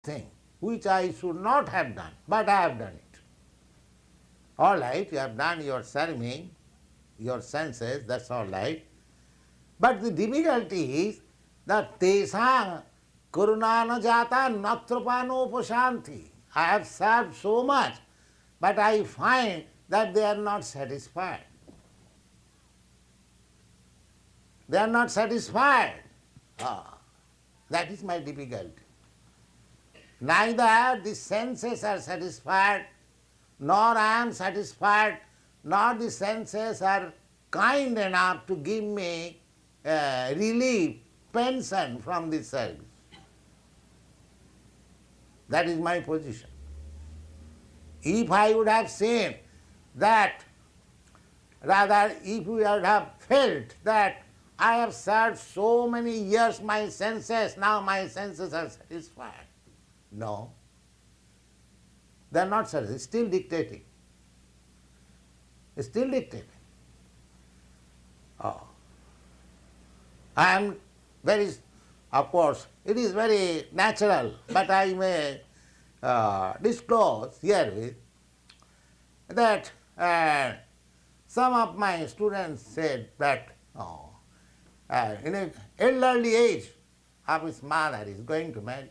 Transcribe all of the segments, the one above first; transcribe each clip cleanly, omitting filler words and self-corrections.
thing which I should not have done, but I have done it. All right, you have done your serving, your senses, that's all right. But the difficulty is that tesang karunana jata natrapanopasanti. I have served so much, but I find that they are not satisfied. They are not satisfied. That is my difficulty. Neither the senses are satisfied, nor I am satisfied, nor the senses are kind enough to give me relief, pension from this service. That is my position. If I would have seen that, rather if we would have felt that I have served so many years my senses, now my senses are satisfied. No. They are not satisfied, still dictating. Still dictating. I am very, of course, it is very natural, but I may disclose herewith that some of my students said that in an elderly age of his mother is going to marry.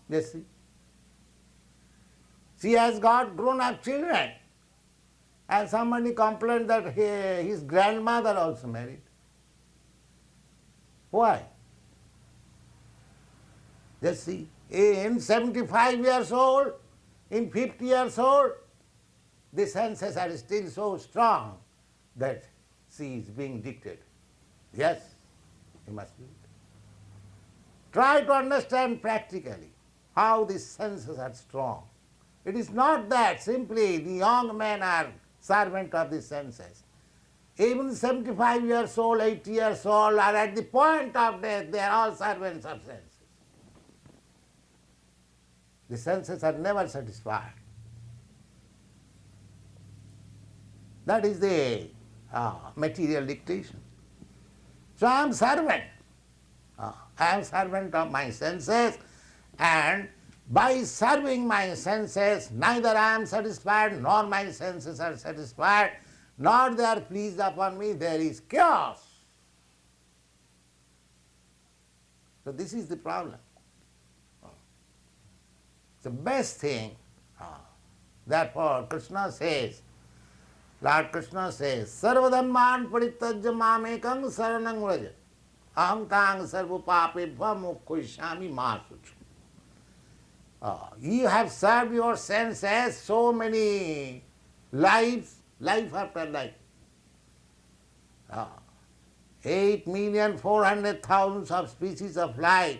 Yes, see. She has got grown-up children, and somebody complained that his grandmother also married. Why? Just see, in 75 years old, in 50 years old, the senses are still so strong that she is being dictated. Yes, you must be. Try to understand practically how the senses are strong. It is not that simply the young men are servant of the senses. Even 75 years old, 80 years old are at the point of death, they are all servants of senses. The senses are never satisfied. That is the material dictation. So I am servant. I am servant of my senses, and by serving my senses, neither I am satisfied, nor my senses are satisfied, nor they are pleased upon me. There is chaos. So this is the problem. The best thing, therefore Krishna says, Lord Krishna says, Sarvadhamman parityajya mamekam saranam vraja. Aham tang sarva papebhya mokshishyami ma suchu. You have served your senses so many lives, life after life. 8,400,000 of species of life.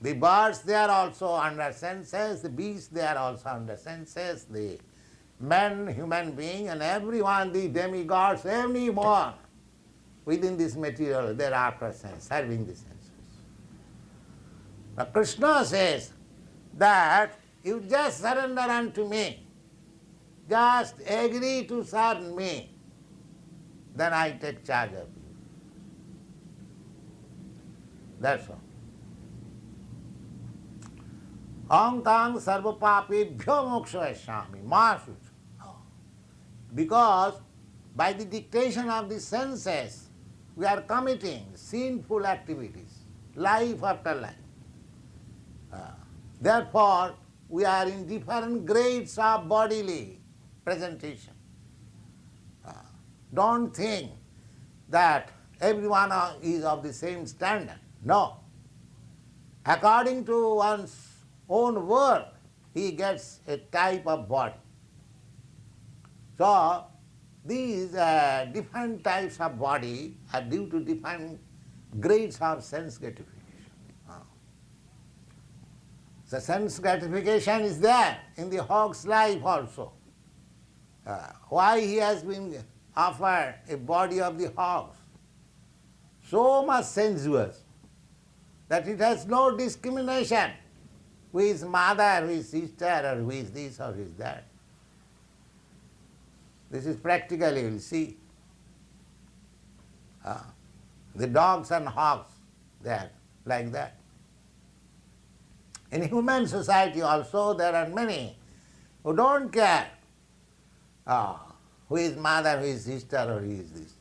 The birds, they are also under senses, the beasts, they are also under senses, the men, human being, and everyone, the demigods, everyone within this material, they are after sense, serving the senses. Now Krishna says that you just surrender unto me, just agree to serve me, then I take charge of you. That's all. Aham tang sarva papebhyo mokshishyami ma suchu. Because by the dictation of the senses, we are committing sinful activities, life after life. Therefore, we are in different grades of bodily presentation. Don't think that everyone is of the same standard. No. According to one's own work, he gets a type of body. So, these different types of body are due to different grades of sense gratification. So sense gratification is there in the hog's life also. Why he has been offered a body of the hogs? So much sensuous that it has no discrimination who is mother, who is sister, or who is this or who is that. This is practically, you will see. The dogs and hogs, they are like that. In human society also there are many who don't care who is mother, who is sister, or who is this.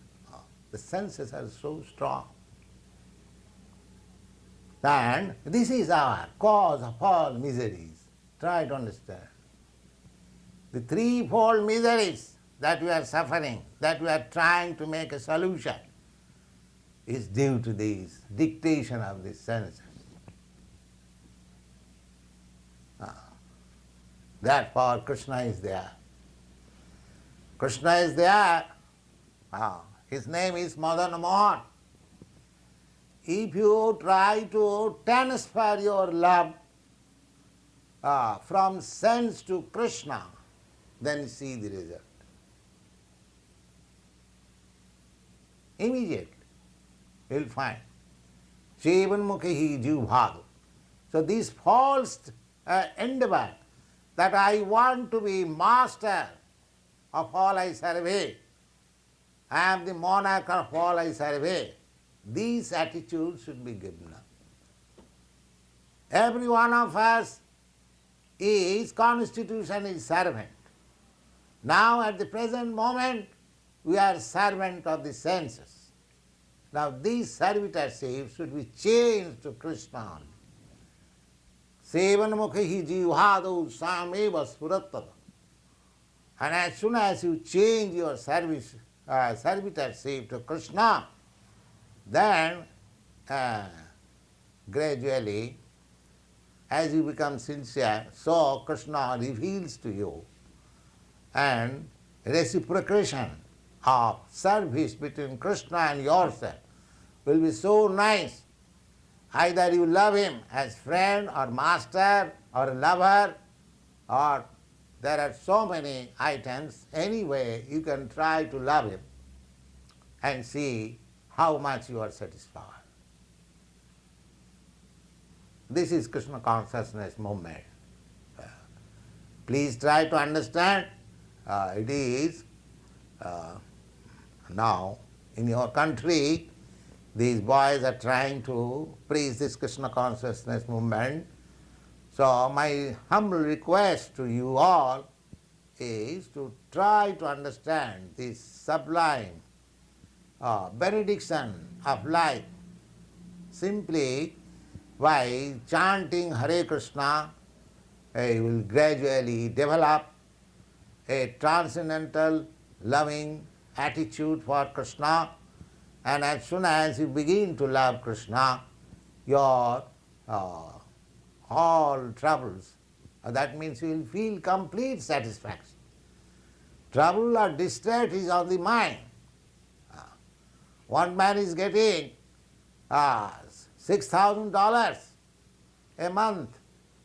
The senses are so strong. And this is our cause of all miseries. Try to understand. The threefold miseries that we are suffering, that we are trying to make a solution, is due to this dictation of the senses. Therefore Krishna is there. Krishna is there. His name is Madan Mohan. If you try to transfer your love from sense to Krishna, then see the result. Immediately you will find. Chevanmukhi jivbhadu. So this false endeavor that I want to be master of all I survey, I am the monarch of all I survey, these attitudes should be given up. Every one of us is constitution is servant. Now at the present moment we are servant of the senses. Now this servitorship should be changed to Krishna. Sevanmukhi jivhadau sameva spurattada. And as soon as you change your servitorship to Krishna, then gradually, as you become sincere, so Krishna reveals to you, and reciprocation of service between Krishna and yourself will be so nice. Either you love him as friend or master or lover, or there are so many items. Anyway, you can try to love him and see how much you are satisfied. This is Krishna consciousness movement. Please try to understand. It is now in your country, these boys are trying to preach this Krishna consciousness movement. So my humble request to you all is to try to understand this sublime benediction of life simply by chanting Hare Krishna. You will gradually develop a transcendental loving attitude for Krishna, and as soon as you begin to love Krishna, your all troubles, that means you will feel complete satisfaction. Trouble or distress is on the mind. One man is getting $6,000 a month.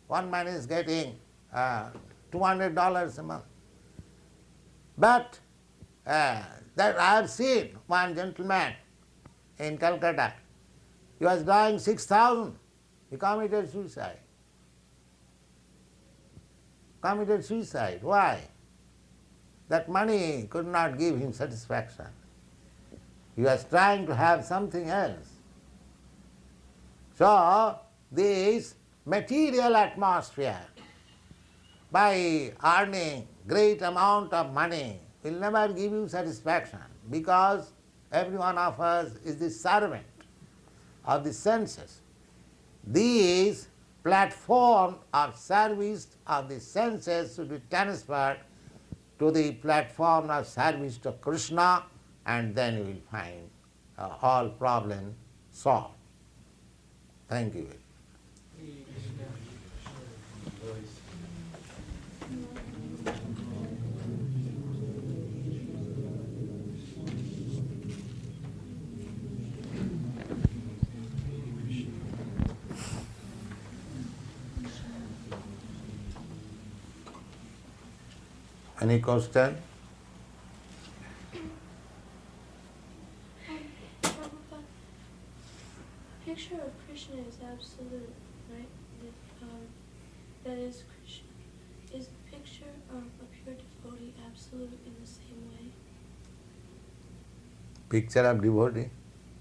One man is getting $200 a month. But that I have seen one gentleman in Calcutta. He was drawing 6,000. He committed suicide. Committed suicide. Why? That money could not give him satisfaction. He was trying to have something else. So, this material atmosphere, by earning great amount of money, will never give you satisfaction, because every one of us is the servant of the senses. These platform of service of the senses should be transferred to the platform of service to Krishna, and then you will find all problems solved. Thank you. Any question? Prabhupada, picture of Krishna is absolute, right? That is Krishna. Is the picture of a pure devotee absolute in the same way? Picture of devotee?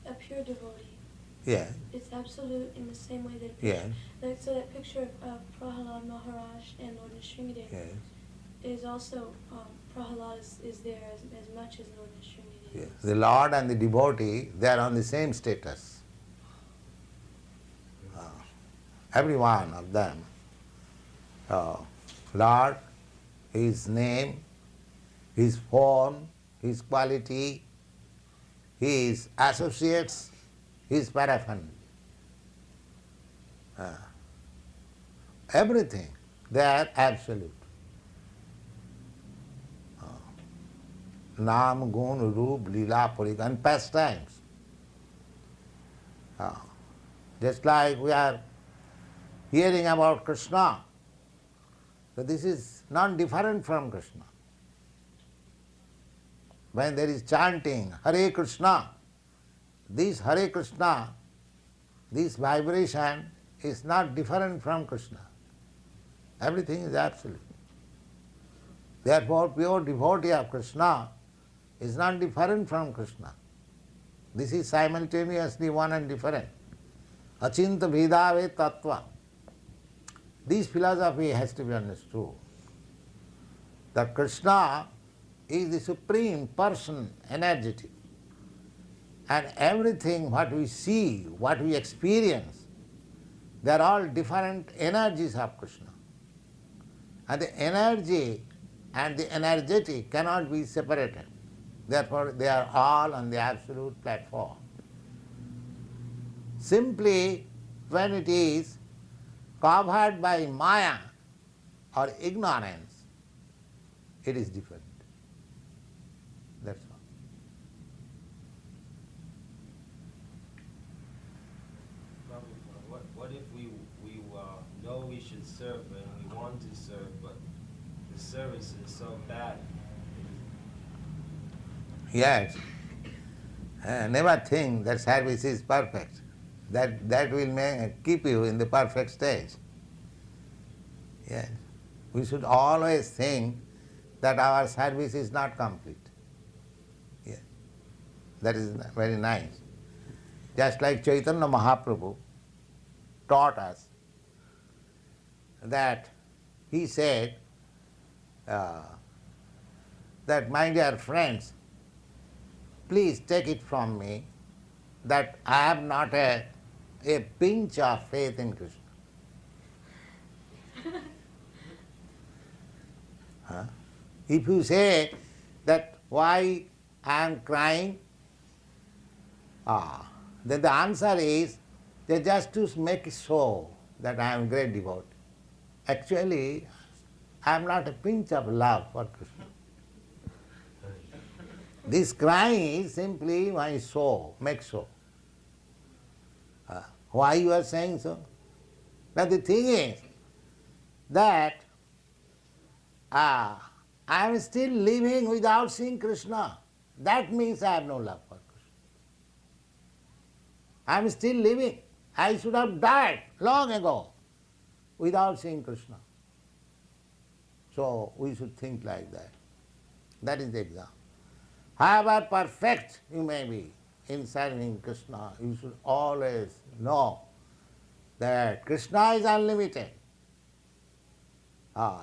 A pure devotee. Yes. It's absolute in the same way that Yes. like, so that picture of Prahalad Maharaj and Lord Nrsimhadev Yes. is also Prahalad is there as much as Lord Nrsimhadev Yes. is. The Lord and the devotee, they are on the same status. Every one of them. Lord, His name, His form, His quality, His associates, His paraphernalia. Everything, they are absolute. Nam, Gun, Roop, Leela, Purika, and pastimes. Just like we are hearing about Krishna, so this is not different from Krishna. When there is chanting Hare Krishna, this Hare Krishna, this vibration is not different from Krishna. Everything is absolute. Therefore, pure devotee of Krishna is not different from Krishna. This is simultaneously one and different. Achinta bhedave tattva. This philosophy has to be understood. That Krishna is the supreme person, energetic. And everything what we see, what we experience, they are all different energies of Krishna. And the energy and the energetic cannot be separated. Therefore, they are all on the absolute platform. Simply, when it is covered by maya or ignorance, it is different. That's all. What if we know we should serve and we want to serve, but the service is so bad? Yes. Never think that service is perfect. That will keep you in the perfect stage. Yes. We should always think that our service is not complete. Yes. That is very nice. Just like Chaitanya Mahaprabhu taught us that he said that, my dear friends, please take it from me that I have not a pinch of faith in Krishna. If you say that why I am crying, then the answer is they just to make it show that I am a great devotee. Actually, I am not a pinch of love for Krishna. This crying is simply my show, make show. Why you are saying so? Now the thing is that I am still living without seeing Krishna. That means I have no love for Krishna. I am still living. I should have died long ago without seeing Krishna. So we should think like that. That is the example. However perfect you may be in serving Krishna, you should always know that Krishna is unlimited.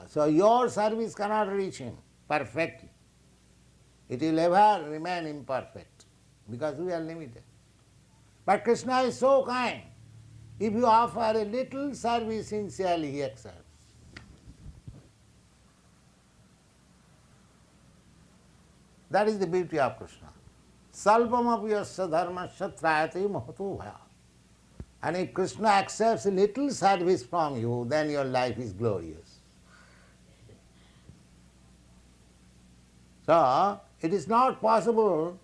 So your service cannot reach him perfectly. It will ever remain imperfect because we are limited. But Krishna is so kind. If you offer a little service sincerely, he accepts. That is the beauty of Krishna. Salpamapi yasya dharmasya trayate mahato bhaya. And if Krishna accepts a little service from you, then your life is glorious. So, it is not possible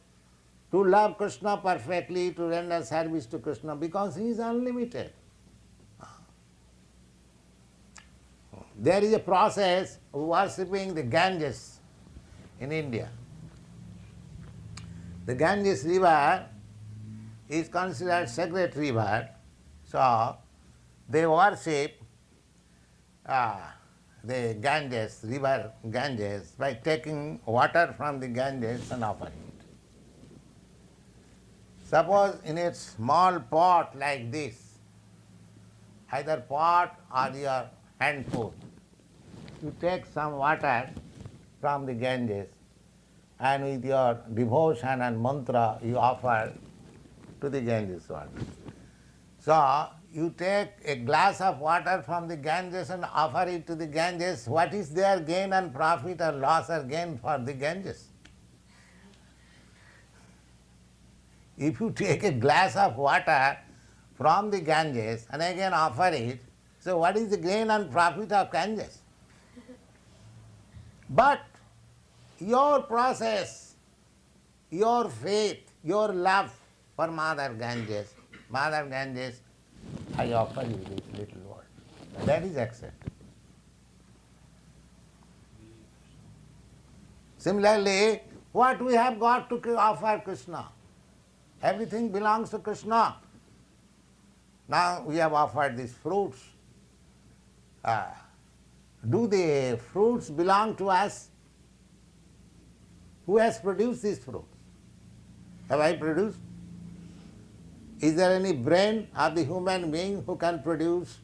to love Krishna perfectly, to render service to Krishna, because he is unlimited. There is a process of worshipping the Ganges in India. The Ganges river is considered sacred river, so they worship the Ganges, river Ganges, by taking water from the Ganges and offering it. Suppose in a small pot like this, either pot or your handful, you take some water from the Ganges and with your devotion and mantra you offer to the Ganges water. So, you take a glass of water from the Ganges and offer it to the Ganges. What is their gain and profit or loss or gain for the Ganges? If you take a glass of water from the Ganges and again offer it, so what is the gain and profit of Ganges? But your process, your faith, your love for Mother Ganges, I offer you this little water. That is accepted. Similarly, what we have got to offer Krishna? Everything belongs to Krishna. Now we have offered these fruits. Do the fruits belong to us? Who has produced these fruits? Have I produced? Is there any brain of the human being who can produce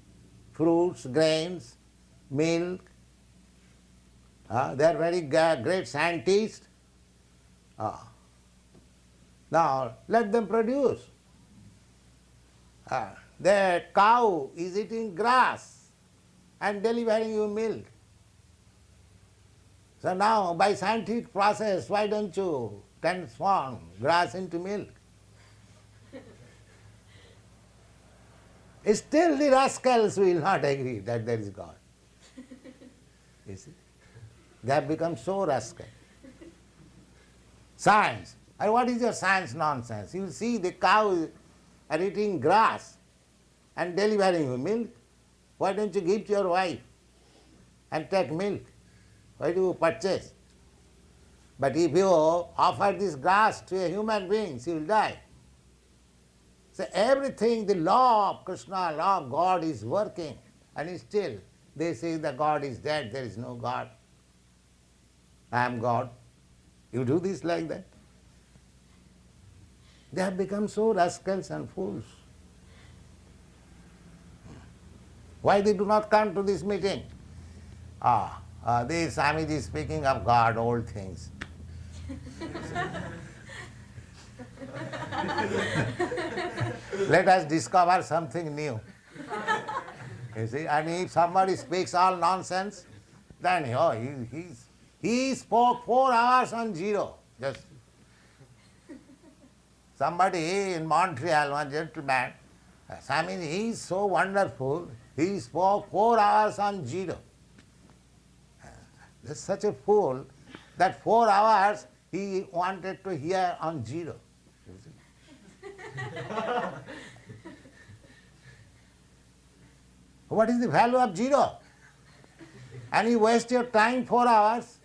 fruits, grains, milk? They are very great scientists. Now let them produce. The cow is eating grass and delivering you milk. So now by scientific process, why don't you transform grass into milk? Still the rascals will not agree that there is God. You see? They have become so rascal. Science. And what is your science nonsense? You see the cow are eating grass and delivering you milk. Why don't you give to your wife and take milk? Why do you purchase? But if you offer this grass to a human being, she will die. So everything, the law of Krishna, law of God is working, and still they say the God is dead, there is no God. I am God. You do this like that. They have become so rascals and fools. Why they do not come to this meeting? This Swamiji is speaking of God, old things. Let us discover something new. You see, and if somebody speaks all nonsense, then he spoke 4 hours on zero. Just somebody in Montreal, one gentleman, Swamiji, he is so wonderful, he spoke 4 hours on zero. He is such a fool that 4 hours he wanted to hear on zero. You see? What is the value of zero? And you waste your time 4 hours.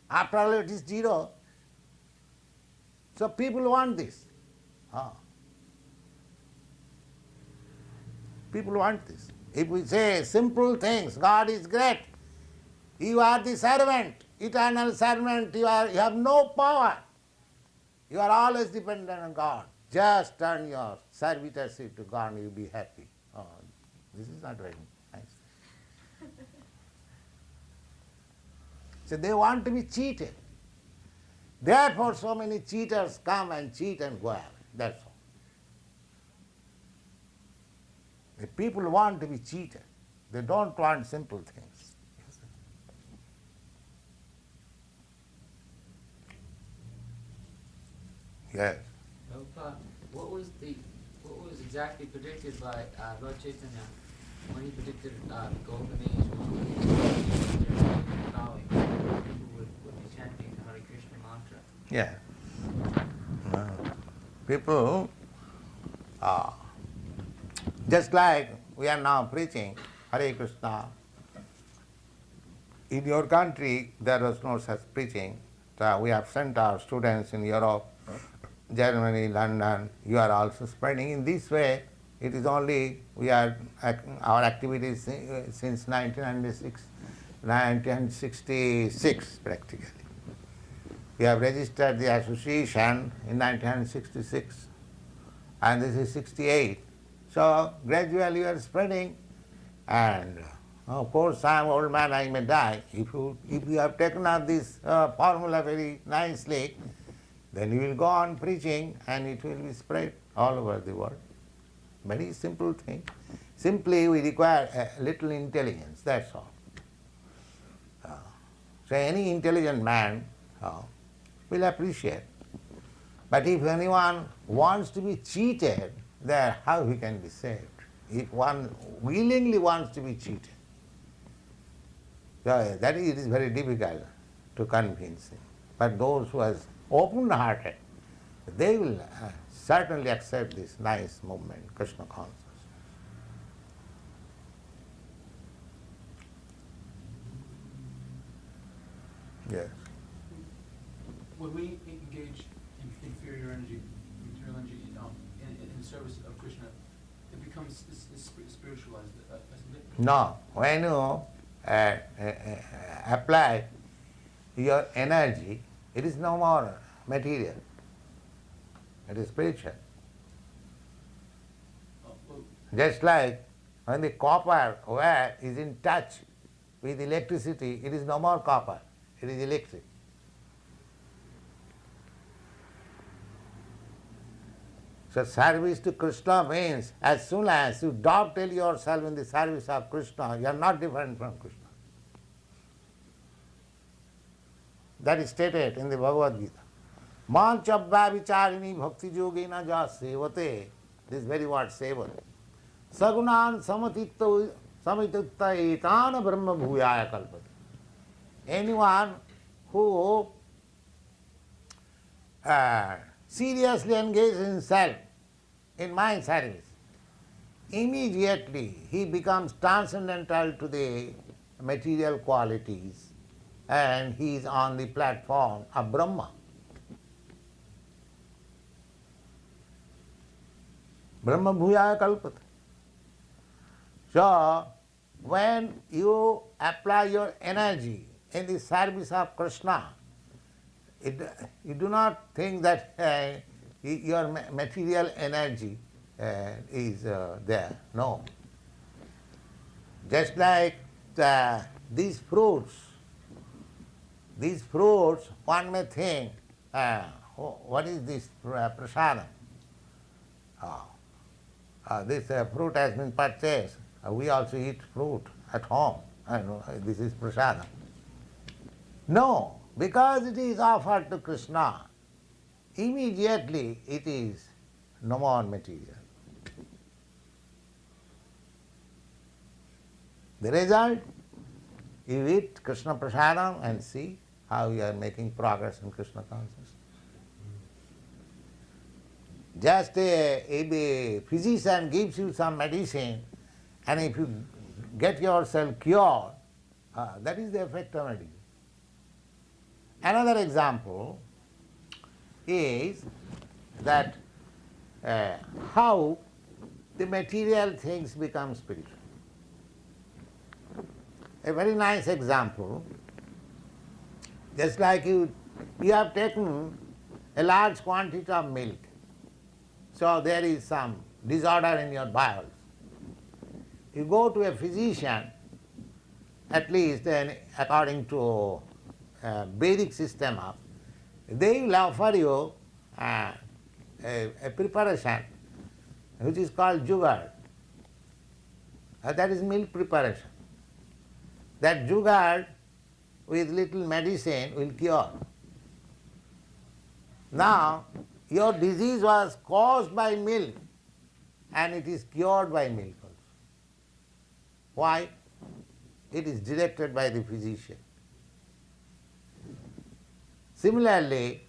After all, it is zero. So people want this. People want this. If we say simple things, God is great, you are the servant, eternal servant, you have no power. You are always dependent on God. Just turn your servitorship to God and you will be happy. This is not very nice. So they want to be cheated. Therefore so many cheaters come and cheat and go away. That's all. The people want to be cheated. They don't want simple things. Yes. Prabhupada, what was exactly predicted by Lord Chaitanya when he predicted the golden age when people would be chanting the Hare Krishna mantra? Yeah. People, just like we are now preaching Hare Krishna, in your country there was no such preaching. So we have sent our students in Europe, Germany, London. You are also spreading in this way. It is only our activities since 1966 practically. We have registered the association in 1966 and this is 68. So gradually we are spreading and of course I am old man, I may die. If you have taken up this formula very nicely, then you will go on preaching and it will be spread all over the world. Very simple thing. Simply we require a little intelligence, that's all. So any intelligent man will appreciate. But if anyone wants to be cheated, then how he can be saved? If one willingly wants to be cheated, so that it is very difficult to convince him. But those who are open-hearted, they will certainly accept this nice movement, Krishna consciousness. Yes. When we engage in inferior energy, material energy, in service of Krishna, it becomes spiritualized, isn't it? No, when you apply your energy, it is no more material. It is spiritual. Well, Just like when the copper wire is in touch with electricity, it is no more copper, it is electric. So service to Krishna means as soon as you dovetail yourself in the service of Krishna, you are not different from Krishna. That is stated in the Bhagavad Gita. Manchabhya vicharini bhakti yogena ja sevate, this very word sevate. Sagunan samatitya etana brahma bhuyaya kalpate. Anyone who seriously engages himself in my service, immediately he becomes transcendental to the material qualities and he is on the platform of Brahma. Brahma bhuyaya kalpate. So, when you apply your energy in the service of Krishna, you do not think that your material energy is there. No. Just like these fruits, one may think, what is this prasadam? This fruit has been purchased. We also eat fruit at home. This is prasadam. No, because it is offered to Krishna, immediately it is no more material. The result, you eat Krishna prasadam and see how you are making progress in Krishna consciousness. Just if a physician gives you some medicine and if you get yourself cured, that is the effect of medicine. Another example is that how the material things become spiritual. A very nice example, just like you have taken a large quantity of milk, so there is some disorder in your bowels. You go to a physician, at least according to Vedic system of, they will offer you a preparation which is called jugar. That is milk preparation. That jugar with little medicine will cure. Now, your disease was caused by milk and it is cured by milk also. Why? It is directed by the physician. Similarly,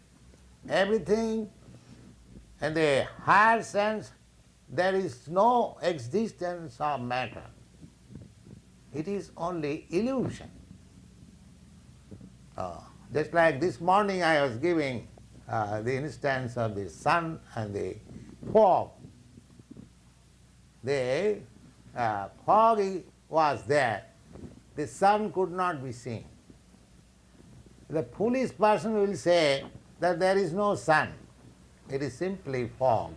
everything in the higher sense, there is no existence of matter. It is only illusion. Just like this morning I was giving the instance of the sun and the fog. The fog was there. The sun could not be seen. The foolish person will say that there is no sun. It is simply fog.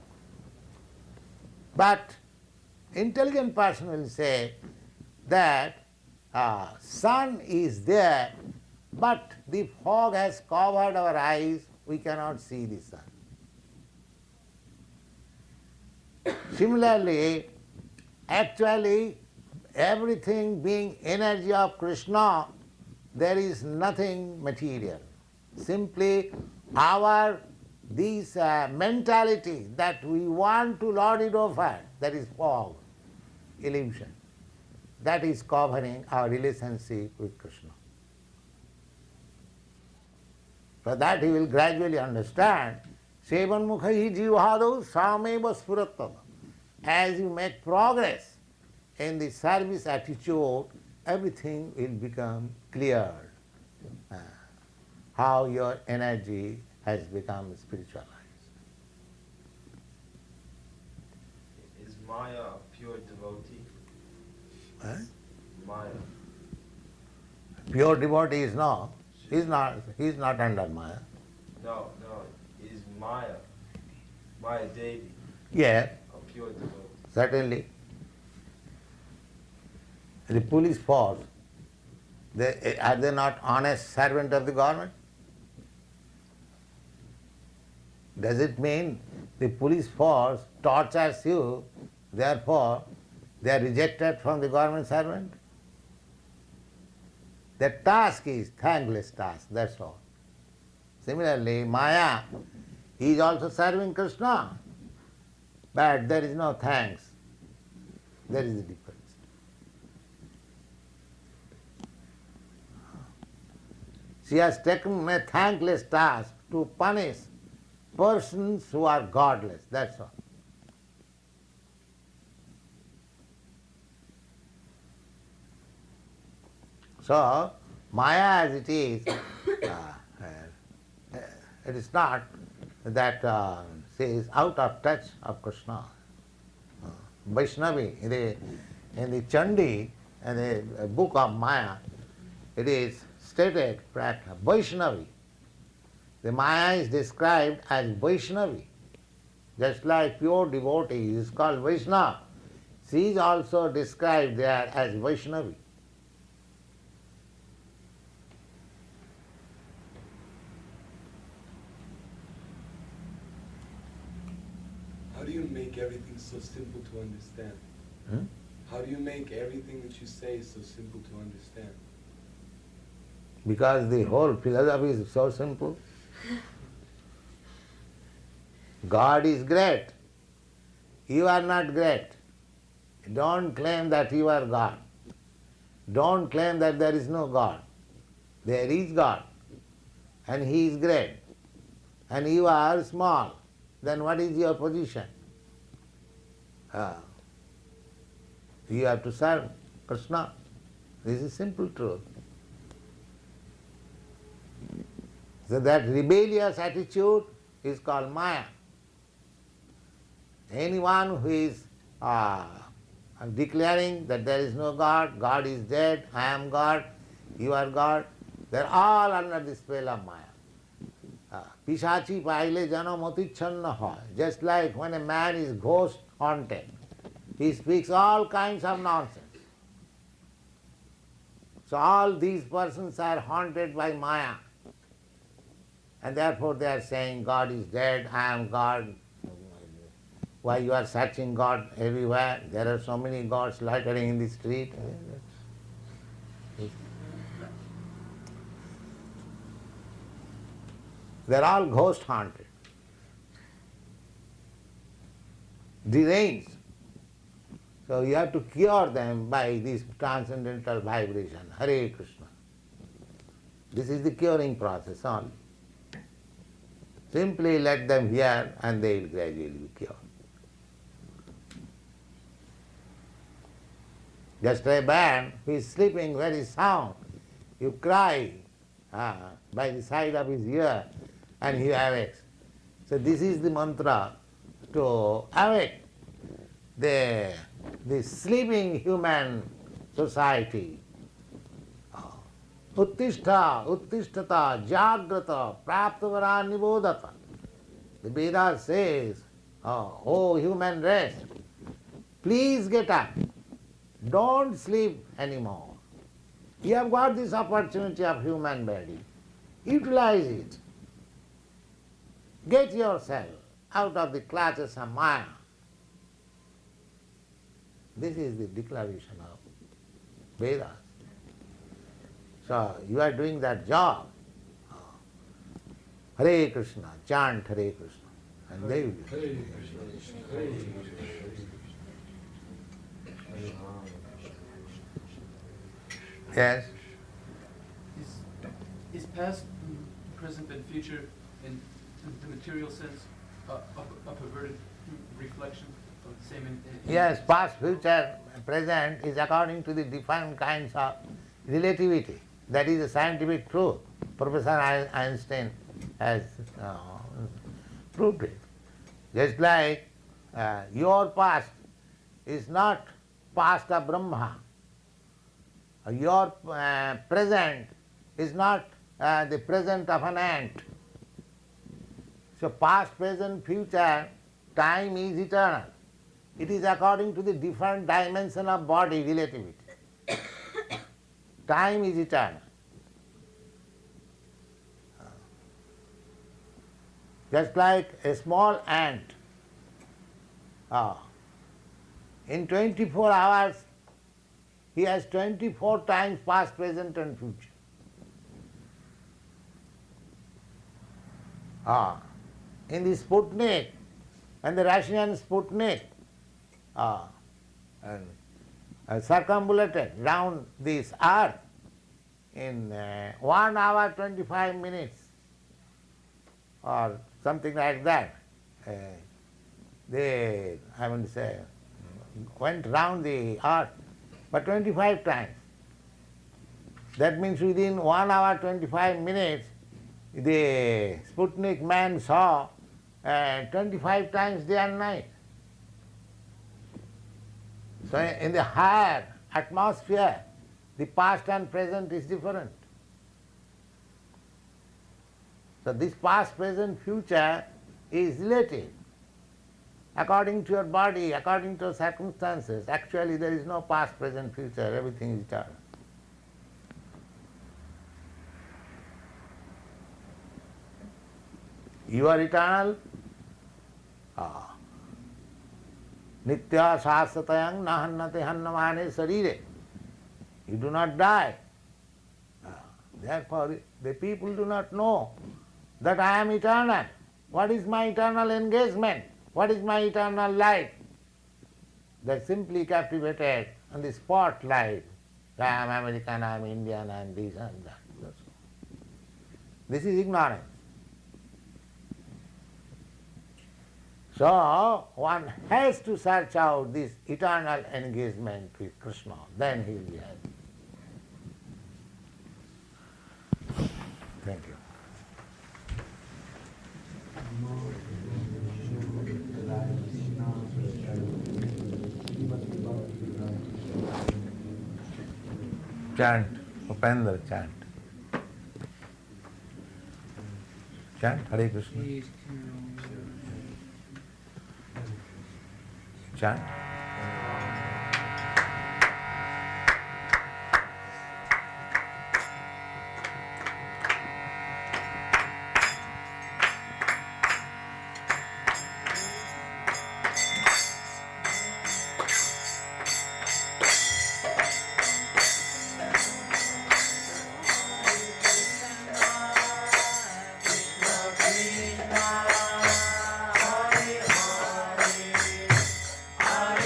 But intelligent person will say that sun is there, but the fog has covered our eyes, we cannot see the sun. Similarly, actually, everything being energy of Krishna, there is nothing material. Simply our this mentality that we want to lord it over, that is fog, illusion. That is covering our relationship with Krishna. For that he will gradually understand, Sevan mukhahi jivhadau sameva spurattada. As you make progress in the service attitude, everything will become clear. How your energy has become spiritualized. Is Maya a pure devotee? Huh? Maya. Pure devotee is no. He is not under Maya. No. Is Maya, Maya Devi, Yeah, a pure devotee? certainly. The police force, are they not honest servant of the government? Does it mean the police force tortures you, therefore they are rejected from the government servant? Their task is thankless task, that's all. Similarly, Maya is also serving Krishna, but there is no thanks. There is a difference. She has taken a thankless task to punish persons who are godless, that's all. So, Maya as it is, it is not that she is out of touch of Krishna. Vaishnavi, in the Chandi, in the book of Maya, it is stated that Vaishnavi, the Maya is described as Vaishnavi. Just like pure devotee is called Vaishnava, she is also described there as Vaishnavi. How do you make everything so simple to understand? Hmm? How do you make everything that you say so simple to understand? Because the whole philosophy is so simple. God is great. You are not great. Don't claim that you are God. Don't claim that there is no God. There is God. And He is great. And you are small. Then what is your position? You have to serve Krishna. This is simple truth. So that rebellious attitude is called Maya. Anyone who is declaring that there is no God, God is dead, I am God, you are God, they are all under the spell of Maya. Pishachi paile jana motichanna hoy. Just like when a man is ghost haunted, he speaks all kinds of nonsense. So all these persons are haunted by Maya. And therefore they are saying God is dead, I am God. Why you are searching God everywhere? There are so many gods loitering in the street. They are all ghost haunted, deranged. So you have to cure them by this transcendental vibration, Hare Krishna. This is the curing process only. Simply let them hear and they will gradually be cured. Just a man who is sleeping very sound, you cry by the side of his ear and he awakes. So this is the mantra to awake the sleeping human society. Uttishtha, uttishtata, jagrata, praptavara nibodhata. The Vedas says, oh human race, please get up. Don't sleep anymore. You have got this opportunity of human body. Utilize it. Get yourself out of the clutches of Maya. This is the declaration of Vedas. So you are doing that job. Hare Krishna, chant Hare Krishna. And they will be. Hare Krishna, Hare Krishna, Hare Yes? Is past, present, and future in the material sense a perverted reflection of the same? Yes, past, future, present is according to the different kinds of relativity. That is a scientific truth. Professor Einstein has proved it. Just like your past is not past of Brahma. Your present is not the present of an ant. So past, present, future, time is eternal. It is according to the different dimension of body relativity. Time is eternal. Just like a small ant. In 24 hours, he has 24 times past, present and future. In the Sputnik, and the Russian Sputnik circumambulated round this earth in 1 hour 25 minutes or something like that. They, went round the earth but 25 times. That means within 1 hour 25 minutes the Sputnik man saw 25 times day and night. So in the higher atmosphere, the past and present is different. So this past, present, future is relative. According to your body, according to your circumstances, actually there is no past, present, future, everything is eternal. You are eternal. Nitya sasatayang nahannate hannamane sarire. You do not die. Therefore, the people do not know that I am eternal. What is my eternal engagement? What is my eternal life? They are simply captivated on the spotlight. I am American, I am Indian, I am this and that. This is ignorance. So one has to search out this eternal engagement with Krishna, then he will be happy. Thank you. Chant, Upendra, chant. Chant Hare Krishna. Chant. Hare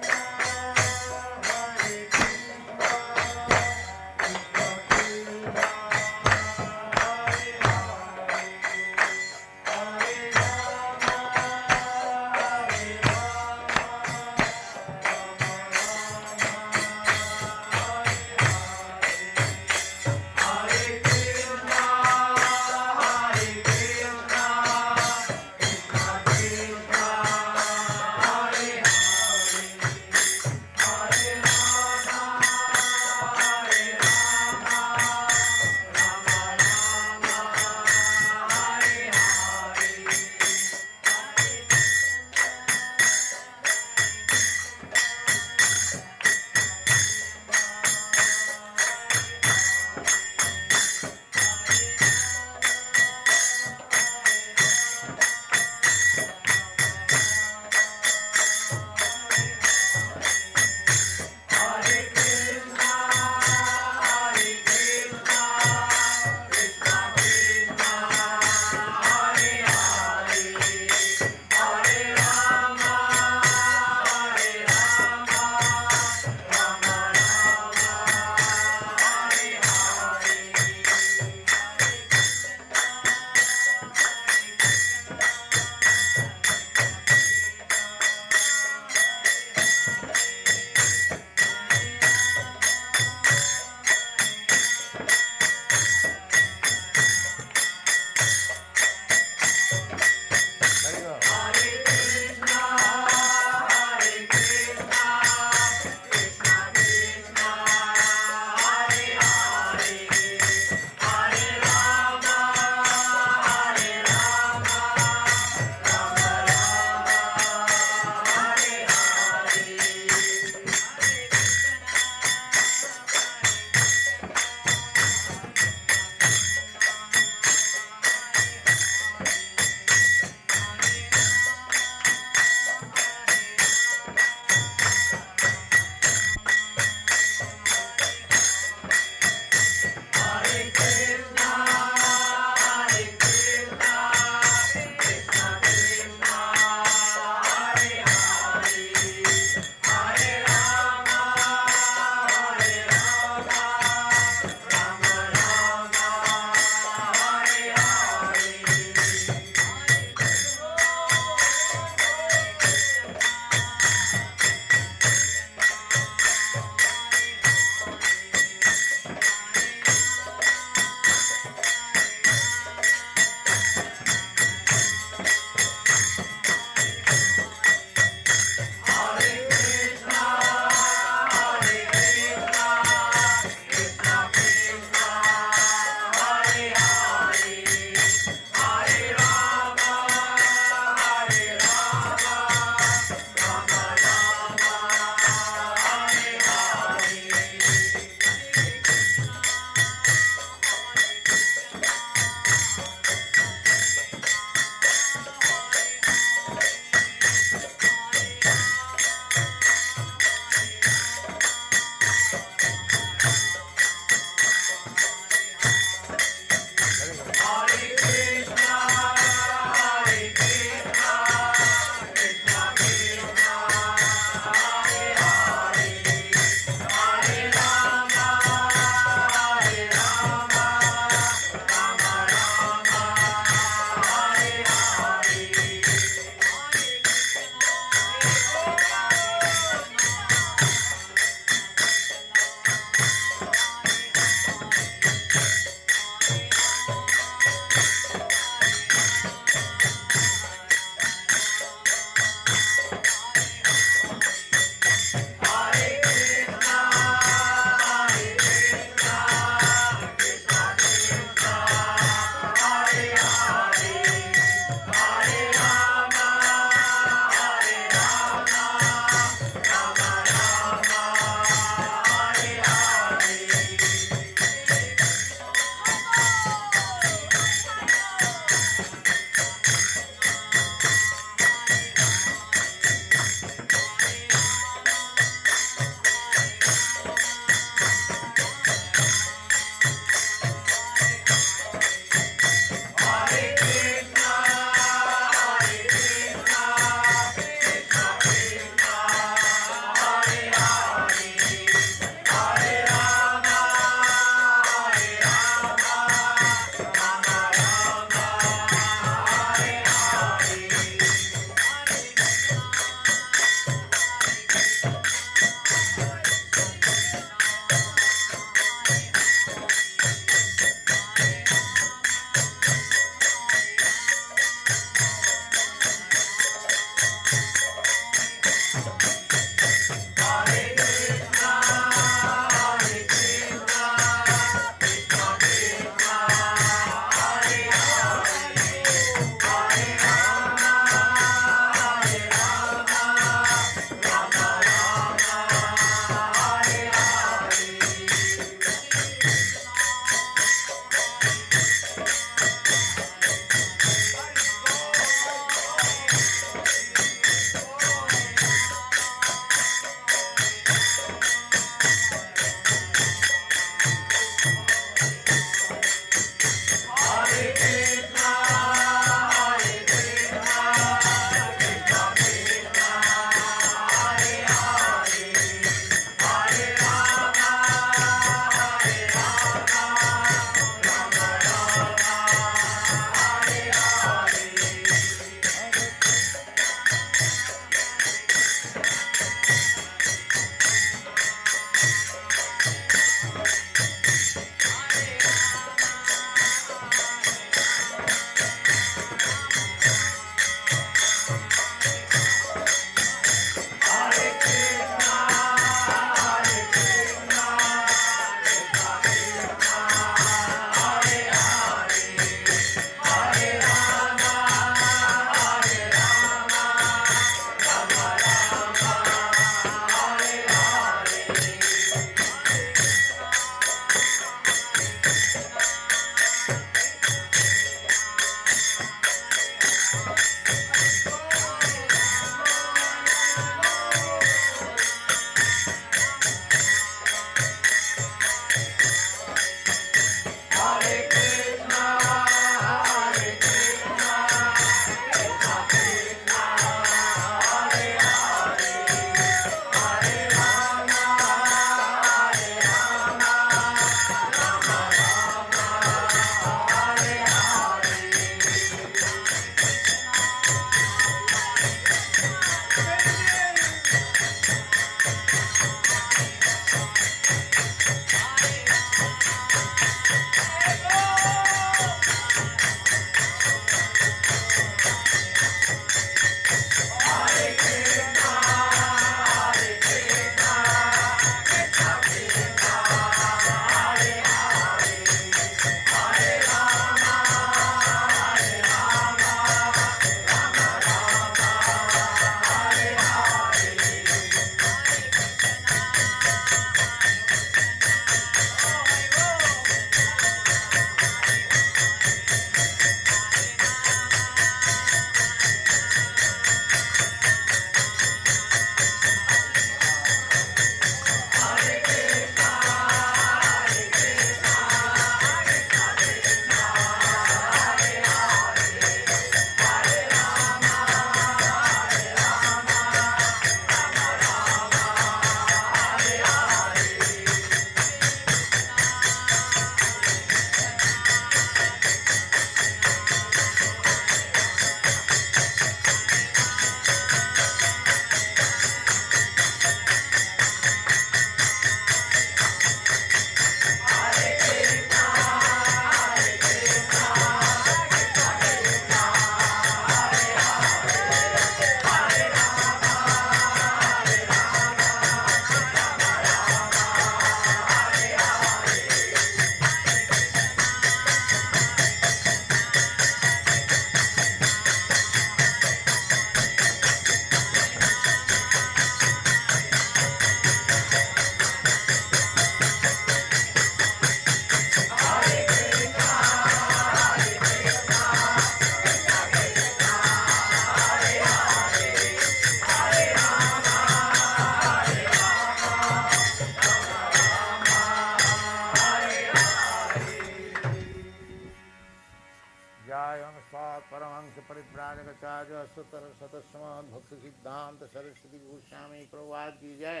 Paramhans परिव्राजकाचार्य सुतर सतस्मात् भक्ति सिद्धांत सरस्वती गोस्वामी प्रभुपाद की जय,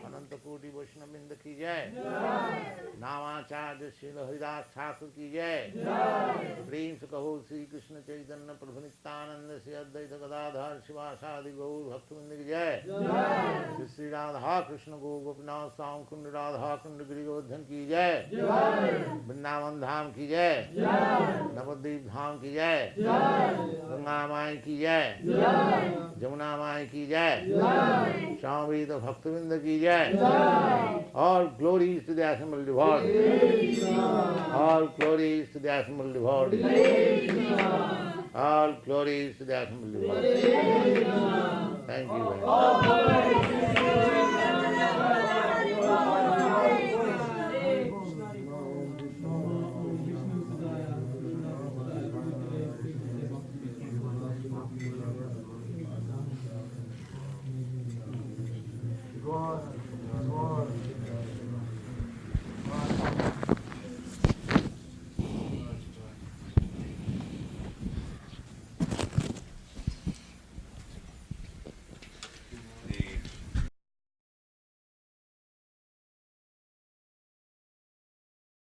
अनंत कोटि वैष्णववृंद की जय, नामाचार्य श्रील हरिदास ठाकुर की जय, प्रेम से कहो श्री कृष्ण चैतन्य प्रभु नित्यानंद श्री अद्वैत गदाधर शिवासादि गौर भक्तवृंद की जय, श्री राधा कृष्ण गो गोपीनाथ श्याम कुंड राधा कुंड गिरिवर्धन की जय, वृंदावन धाम की जय, नवद्वीप धाम की जय, गंगा माई की जय, जमुना माई की जय, श्यामवेद भक्तवृंद की जय, all glories to the assembled devotees, all glories to the assembled devotees, all glories to the assembled devotees. Thank you very much.